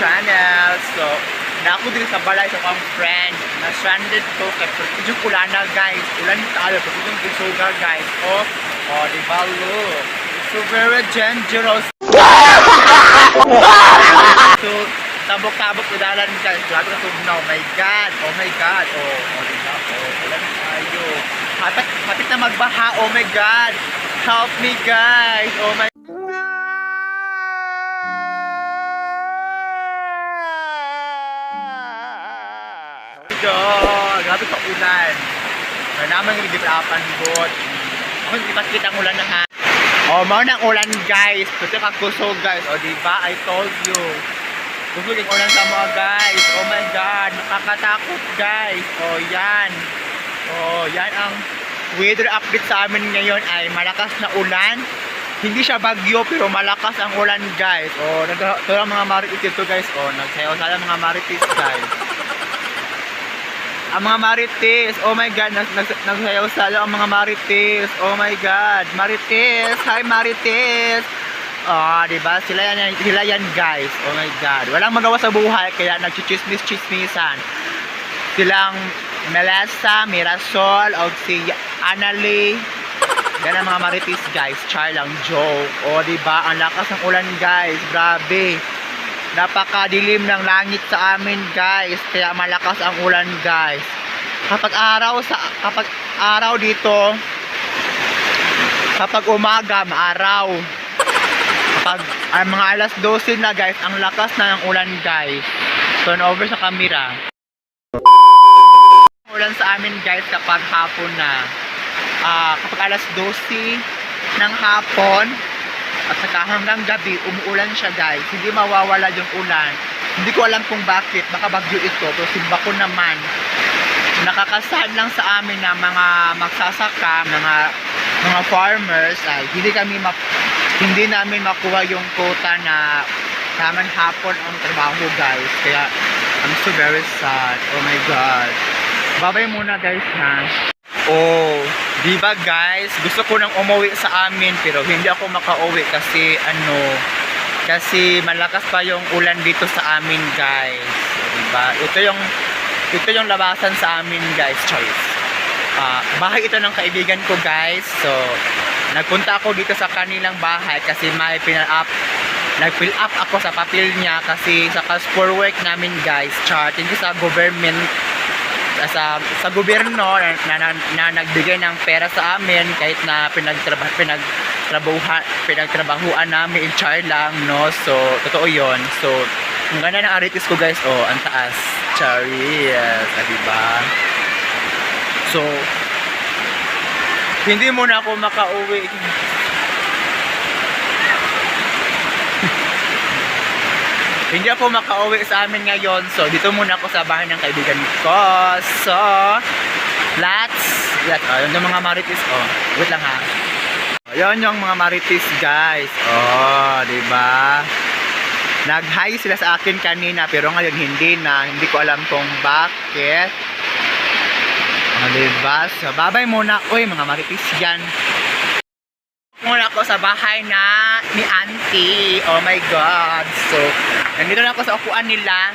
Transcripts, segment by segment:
channel. So, na ako din sa balay sa akong friend. Na-stranded ko kay Pagkijong Ulana guys. Ulan tayo, Pagkijong Kusuga guys. Oh, di ba look? So, very dangerous. So, tabok-tabok udalan guys. Grabe na tugnaw. Oh my God. Oh my God. Oh, di ba? Oh, ulan tayo. Hapit na magbaha. Oh my God. Help me guys. Oh my God. Grabe sa ulan. Kaya naman yung dibrapan good. Ako hindi kita ang ulan na ha. Oh, mga nang ulan guys. Kasi kakusog guys. Oh, diba? I told you. Kusog yung ulan sa mga guys. Oh my God. Nakakatakot guys. Oh, yan. Oh, yan ang weather update sa amin ngayon ay malakas na ulan. Hindi siya bagyo pero malakas ang ulan guys. Oh, ito ang mga marites ito guys. Oh, nagsayaw sala mga marites guys. Ang mga marites, oh my God, nagsayaw sala ang mga marites. Oh my God, marites, hi marites. Oh, diba? Sila yan guys. Oh my God. Walang magawa sa buhay kaya nagchichismis-chismisan. Silang Melissa, Mirasol, o si Annalie. Yan ang mga marites guys. Char lang, joke. O diba, ang lakas ng ulan guys. Grabe. Napakadilim ng langit sa amin guys. Kaya malakas ang ulan guys. Kapag araw dito, kapag umaga, maaraw. Kapag mga alas 12 na guys, ang lakas na ng ulan guys. Turn over sa camera. Ulan sa amin guys kapag hapon na. Kapag alas 12 ng hapon at saka hanggang gabi umuulan siya guys. Hindi mawawala yung ulan. Hindi ko alam kung bakit, baka bagyo ito pero simba ko naman. Nakakasad lang sa amin na mga magsasaka, mga farmers ay hindi namin makuha yung quota na taman hapon ang trabaho guys. Kaya I'm so very sad. Oh my God. Babay muna guys ha. Oh, diba guys? Gusto ko nang umuwi sa amin pero hindi ako makauwi kasi kasi malakas pa yung ulan dito sa amin guys. Diba? Ito yung labasan sa amin guys, choice. Bahay ito ng kaibigan ko guys. So, nagpunta ako dito sa kanilang bahay kasi may nag-fill up ako sa papel niya kasi sa for work namin guys. Thank you sa government sa gobyerno na nagbigay ng pera sa amin kahit na pinagtrabahuan namin in char lang, no? So, totoo yon. So, ang ganda ng aritis ko guys, oh, ang taas. Charis, diba? So, hindi muna ako makauwi. Hindi ako makauwi sa amin ngayon. So, dito muna ako sa bahay ng kaibigan ko. So, yun yung mga marites. Oh, wait lang ha. Yun yung mga marites guys. Oh, diba? Nag-hi sila sa akin kanina pero ngayon hindi na. Hindi ko alam kung bakit. Diba? So, babay muna. Uy, mga marites yan. Muna ako sa bahay na ni Auntie. Oh my God. So, nandito na ako sa upuan nila.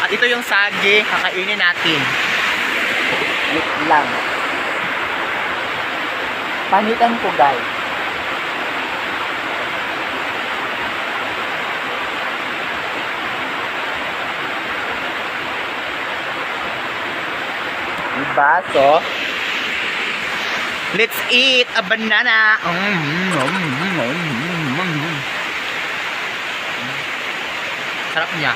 At ito yung sagi. Kakainin natin. Wait lang. Panitan ko guys. Diba? So, let's eat a banana. Sarap niya.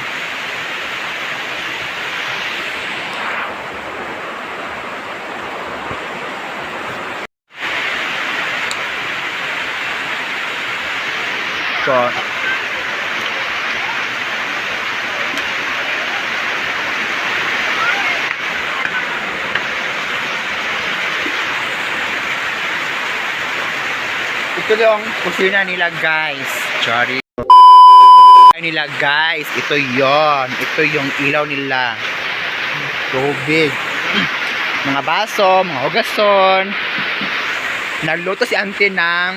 So, ito yung kusina nila guys. Sorry. Nila guys. Ito yon. Ito yung ilaw nila. Tubig. Mga baso, mga hugason. Nagluto si auntie ng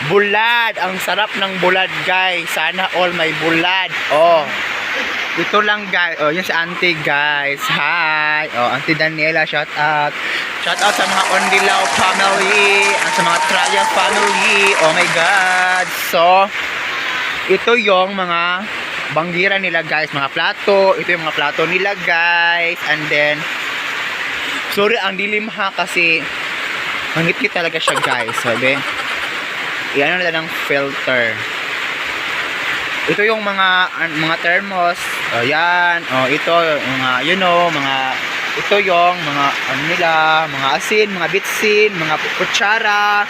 Bulad. Ang sarap ng bulad, guys. Sana all may bulad. Oh. Ito lang, guys. Oh, yun si auntie, guys. Hi. Oh, auntie Daniela, shout out. Shout out sa mga Ondilaw family, at sa mga Traya family. Oh my God. So, ito yung mga banggira nila, guys. Mga plato. Ito yung mga plato nila, guys. And then, sorry, ang dilim ha kasi mangit-ngit talaga siya, guys. Sabi, iyan nila ng filter. Ito yung mga thermos. O yan. O ito mga ito yung mga ano nila, mga asin, mga bitsin, mga kutsara,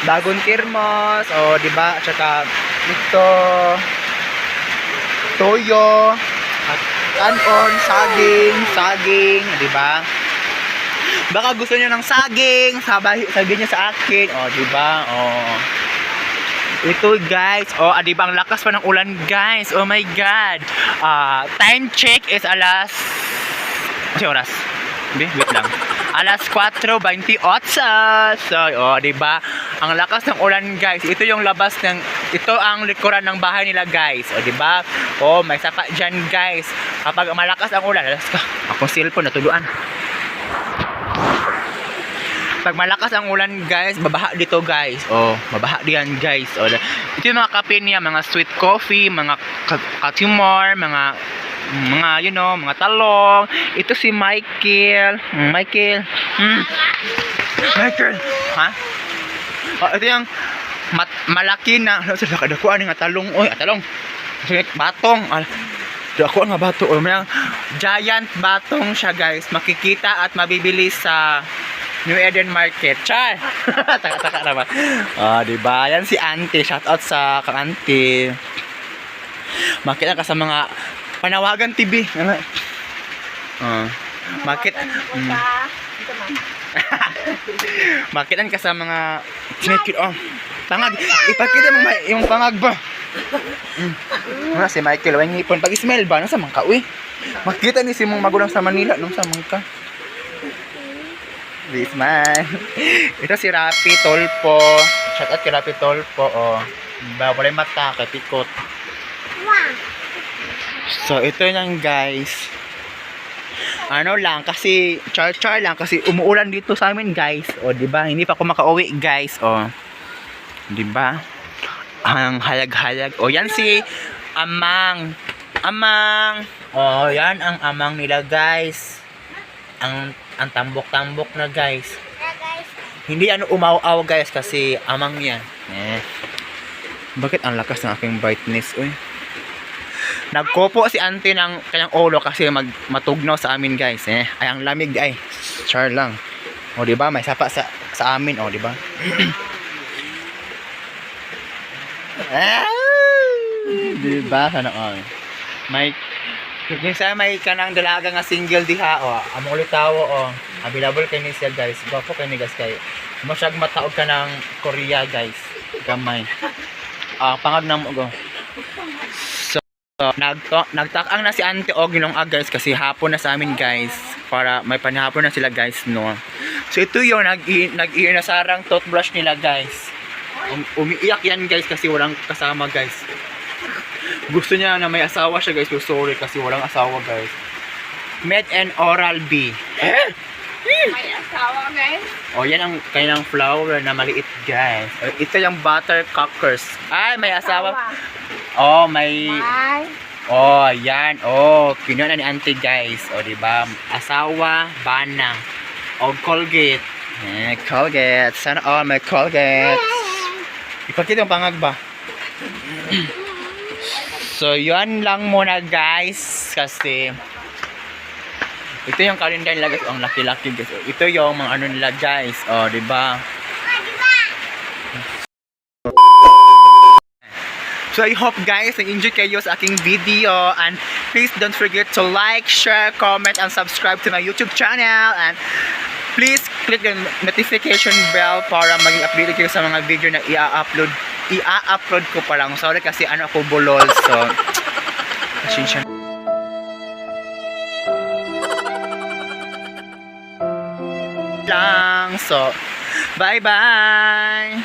bagong thermos, o di ba? At saka ito toyo, at kanon, saging, di ba? Baka gusto niyo ng saging, sabihin niyo sa akin. O di ba? O ito, guys. Oh, di ba ang lakas pa ng ulan, guys? Oh my God. Time check is alas... Kasi oras? Wait lang. Alas 4:28. So, oh, di ba? Ang lakas ng ulan, guys. Ito yung labas ng... Ito ang likuran ng bahay nila, guys. Oh, di ba? Oh, may sapa dyan, guys. Kapag malakas ang ulan, alas ka. Akong cellphone, natuluan. Pag malakas ang ulan, guys, babaha dito, guys. Oh, babaha diyan, guys. Oh, ito yung mga kape niya, mga sweet coffee, mga katimor, mga mga talong. Ito si Michael. Michael. Ha? Oh, ito yung malaki na, dakuan nga talong. Oy, talong. Batong. Dakuan nga bato. Oh, may giant batong siya, guys. Makikita at mabibili sa New Eden Market. Char! Taka-taka naman. Diba? Yan si auntie. Shout out sa kang auntie. Makita ka sa mga Panawagan TV. Makitan ka sa mga pangag. Ipakita mo yung pangag ba? Si Michael, wang ngipon. Pag-smell ba? Nasa mga uwi? Makita ni si mong magulang sa Manila. Nung sa mga ka? This man. Ito si Rapi Tolpo. Shout out kay Rapi Tolpo. Diba? Walay mata kay pikot. So ito lang, guys. Ano lang kasi char lang kasi umuulan dito sa amin, guys. Di ba? Hindi pa ako makauwi, guys. Di ba? Ang halag-halag. Yan si Amang. Yan ang amang nila, guys. Ang tambok-tambok na, guys. Hindi umaw-aw, guys, kasi amang yan. Bakit ang lakas ng aking brightness, Nagkopo si auntie ng kanyang ulo kasi matugnaw sa amin, guys. Ay, ang lamig, ay. Char lang. Di ba? May sapa sa amin, di ba? Di ba? Sana may kinsa may kanang dalaga nga single diha, among ulit tawo, available kay ni siya, guys. Gwapo kay ni, guys, kay mo siya mataog ka ng Korea, guys. Gamay. Pangag na mo, So, nagtakang na si auntie og guys, kasi hapon na sa amin, guys. Para may panihapon na sila, guys, no. So ito yung nag-iinasarang toothbrush nila, guys. Umiiyak yan, guys, kasi walang kasama, guys. Gusto niya na may asawa siya, guys. So sorry kasi walang asawa, guys. Med and Oral-B. May asawa, guys. Yan ang kanilang flower na maliit, guys. Ito yung buttercockers. Ay, may asawa. May... yan. Kinuha na ni auntie, guys. Diba? Asawa, bana. Colgate. Colgate. Sana may Colgate. Ipakita yung pangag ba? So, yun lang muna, guys. Kasi ito yung calendar nila, guys. Ang laki-laki, guys. Ito yung mga ano nila, guys. Diba? So I hope, guys, nag-enjoy kayo sa aking video, and please don't forget to like, share, comment, and subscribe to my YouTube channel, and please click the notification bell para maging updated kayo sa mga video na i-upload ko pa lang. Sorry kasi ako bulol, so pasensya lang. So bye bye.